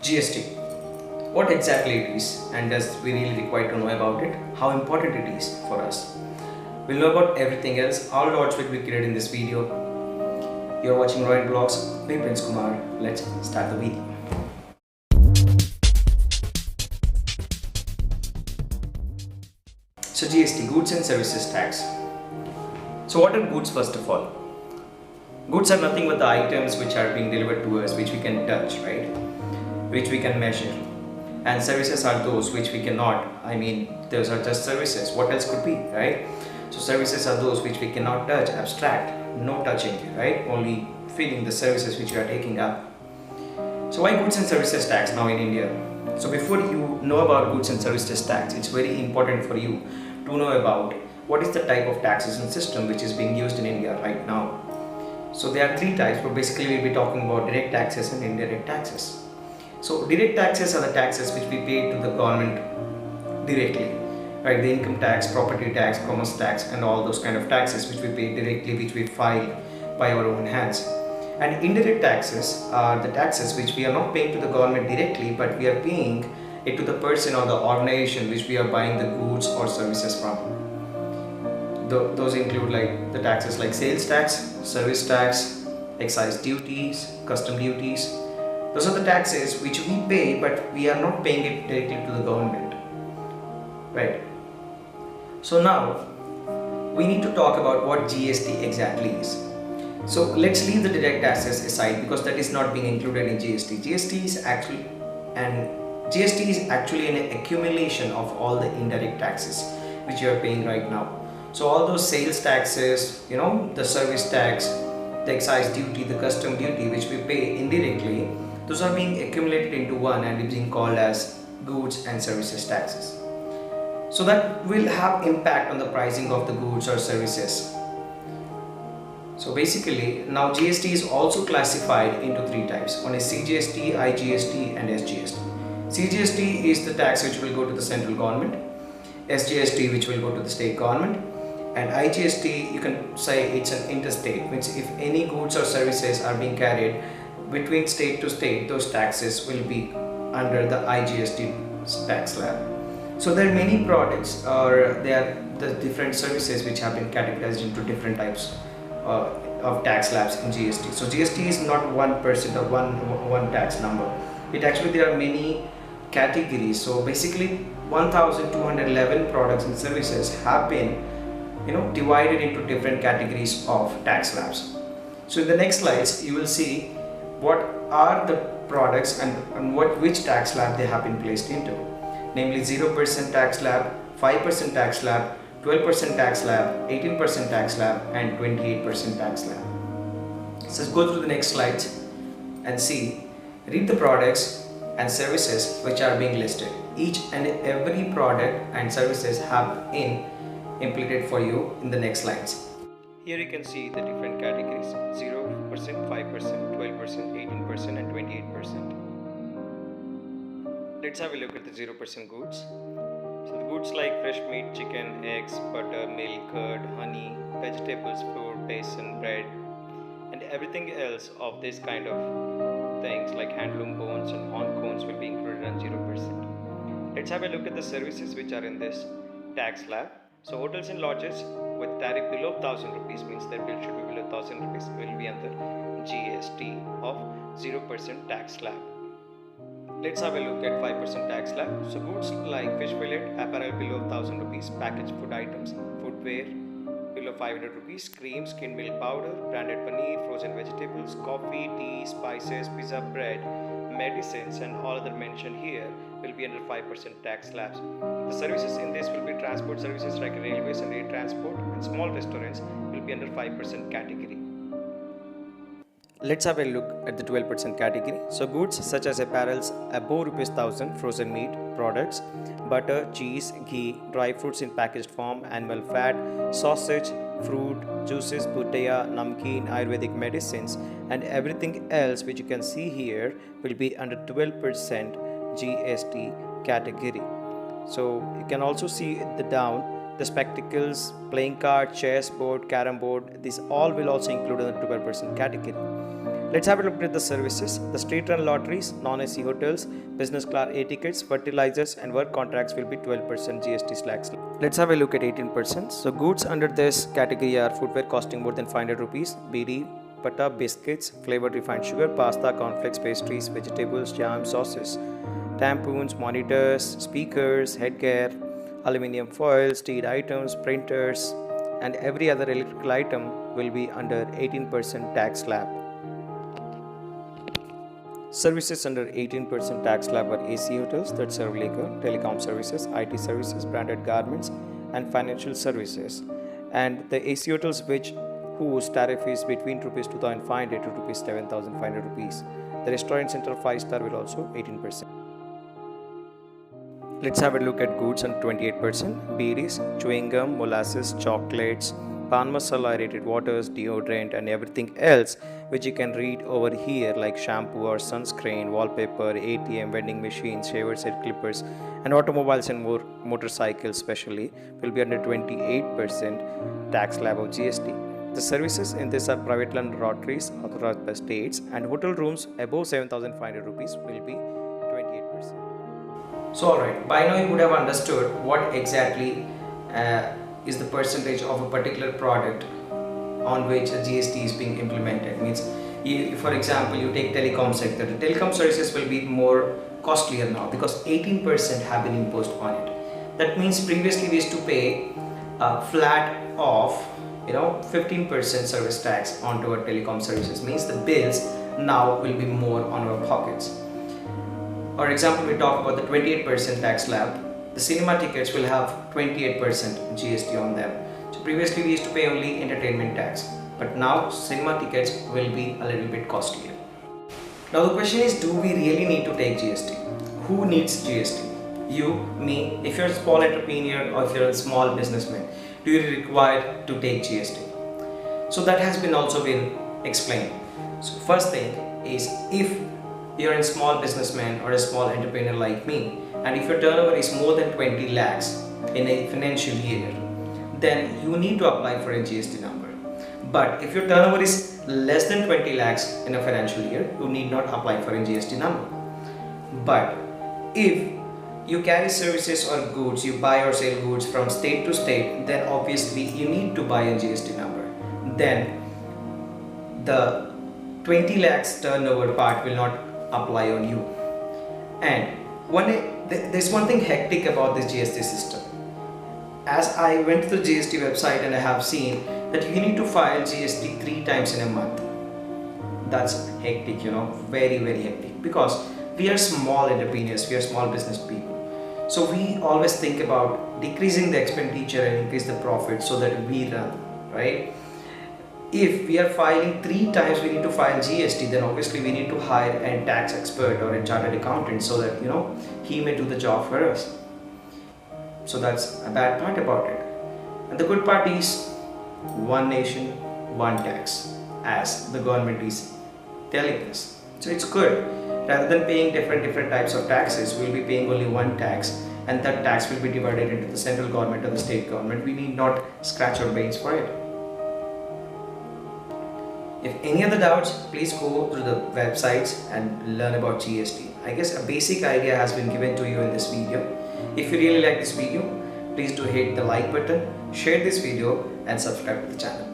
GST. What exactly it is, and does we really require to know about it? How important it is for us? We'll know about everything else. All dots will be cleared in this video. You're watching Royal Blogs. Me Prince Kumar. Let's start the video. So GST, Goods and Services Tax. So what are goods first of all? Goods are nothing but the items which are being delivered to us, which we can touch, right? Which we can measure. And services are those which we cannot. I mean, those are just services. What else could be, right? So services are those which we cannot touch, abstract, no touching, right? Only feeling the services which you are taking up. So why goods and services tax now in India? So before you know about goods and services tax, it's very important for you to know about what is the type of taxation system which is being used in India right now. So there are three types, but basically we'll be talking about direct taxes and indirect taxes. So direct taxes are the taxes which we pay to the government directly, right? The income tax, property tax, commerce tax, and all those kind of taxes which we pay directly, which we file by our own hands. And indirect taxes are the taxes which we are not paying to the government directly, but we are paying it to the person or the organization which we are buying the goods or services from. Those include like the taxes like sales tax, service tax, excise duties, custom duties. Those are the taxes which we pay, but we are not paying it directly to the government, right? So now we need to talk about what GST exactly is. So let's leave the direct taxes aside because that is not being included in GST. GST is actually an accumulation of all the indirect taxes which you are paying right now. So all those sales taxes, the service tax, the excise duty, the custom duty which we pay indirectly, those are being accumulated into one and is being called as goods and services taxes. So that will have impact on the pricing of the goods or services. So basically now GST is also classified into three types. One is CGST, IGST and SGST. CGST is the tax which will go to the central government, SGST which will go to the state government, and IGST you can say it's an interstate, which if any goods or services are being carried between state to state, those taxes will be under the IGST tax slab. So there are many products or there are the different services which have been categorized into different types of tax slabs in GST. So GST is not 1% or one tax number. It actually there are many categories. So basically 1211 products and services have been divided into different categories of tax slabs. So in the next slides you will see what are the products and which tax slab they have been placed into, namely 0% tax slab, 5% tax slab, 12% tax slab, 18% tax slab and 28% tax slab. So let's go through the next slides and read the products and services which are being listed. Each and every product and services have been implemented for you in the next slides. Here you can see the different categories: 0%, 5%, 12%, 18% and 28%. Let's have a look at the 0% goods. So the goods like fresh meat, chicken, eggs, butter, milk, curd, honey, vegetables, fruit, basin, bread and everything else of this kind of things like handloom bones and horn cones will be included on 0%. Let's have a look at the services which are in this tax slab. So hotels and lodges with tariff below 1000 rupees means their bill should be below 1000 rupees will be under GST of 0% tax slab. Let's have a look at 5% tax slab. So goods like fish fillet, apparel below 1000 rupees, packaged food items, footwear below 500 rupees, cream, skim milk powder, branded paneer, frozen vegetables, coffee, tea, spices, pizza, bread, medicines and all other mentioned here will be under 5% tax slabs. The services in this will be transport services like railways and air transport, and small restaurants will be under 5% category. Let's have a look at the 12% category. So goods such as apparels above rupees 1000, frozen meat products, butter, cheese, ghee, dry fruits in packaged form, animal fat, sausage, fruit, juices, bhutaya, namkeen, ayurvedic medicines and everything else which you can see here will be under 12% GST category. So you can also see the spectacles, playing card, chess board, carom board, these all will also include in the 12% category. Let's have a look at the services. The street run lotteries, non-AC hotels, business class air tickets, fertilizers and work contracts will be 12% GST slash. Let's have a look at 18%. So goods under this category are footwear costing more than 500 rupees, BD, butter, biscuits, flavored refined sugar, pasta, cornflakes, pastries, vegetables, jam, sauces, tampons, monitors, speakers, headgear, aluminium foil, steel items, printers, and every other electrical item will be under 18% tax slab. Services under 18% tax slab are AC hotels that serve liquor, telecom services, IT services, branded garments, and financial services. And the AC hotels whose tariff is between rupees 2,500 to rupees 7,500 rupees. The restaurant center 5-star will also 18%. Let's have a look at goods on 28%. Berries, chewing gum, molasses, chocolates, pan masala, aerated waters, deodorant, and everything else which you can read over here, like shampoo or sunscreen, wallpaper, ATM, vending machines, shavers, hair clippers, and automobiles and motorcycles especially will be under 28% tax slab of GST. The services in this are private land lotteries authorized by states, and hotel rooms above 7,500 rupees will be 28%. So alright, by now you would have understood what exactly is the percentage of a particular product on which a GST is being implemented. Means, for example, you take telecom sector. The telecom services will be more costlier now because 18% have been imposed on it. That means previously we used to pay flat of 15% service tax onto our telecom services. Means the bills now will be more on our pockets. For example, we talk about the 28% tax slab. The cinema tickets will have 28% GST on them. So previously we used to pay only entertainment tax, but now cinema tickets will be a little bit costlier. Now the question is, do we really need to take GST? Who needs GST? You, me, if you're a small entrepreneur or if you're a small businessman, do you require to take GST? So that has been also been explained. So first thing is, if you're a small businessman or a small entrepreneur like me, and if your turnover is more than 20 lakhs in a financial year, then you need to apply for a GST number. But if your turnover is less than 20 lakhs in a financial year, you need not apply for a GST number. But if you carry services or goods, you buy or sell goods from state to state, then obviously you need to buy a GST number. Then the 20 lakhs turnover part will not apply on you. And there's one thing hectic about this GST system. As I went to the GST website and I have seen that you need to file GST 3 times in a month. That's hectic, very, very hectic, because we are small entrepreneurs, we are small business people. So we always think about decreasing the expenditure and increase the profit so that we run, right? If we are filing 3 times we need to file GST, then obviously we need to hire a tax expert or a chartered accountant so that he may do the job for us. So that's a bad part about it. And the good part is one nation, one tax, as the government is telling us. So it's good. Rather than paying different types of taxes, we'll be paying only one tax, and that tax will be divided into the central government or the state government. We need not scratch our brains for it. If any other doubts, please go through the websites and learn about GST. I guess a basic idea has been given to you in this video. If you really like this video, please do hit the like button, share this video and subscribe to the channel.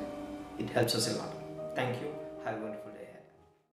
It helps us a lot. Thank you.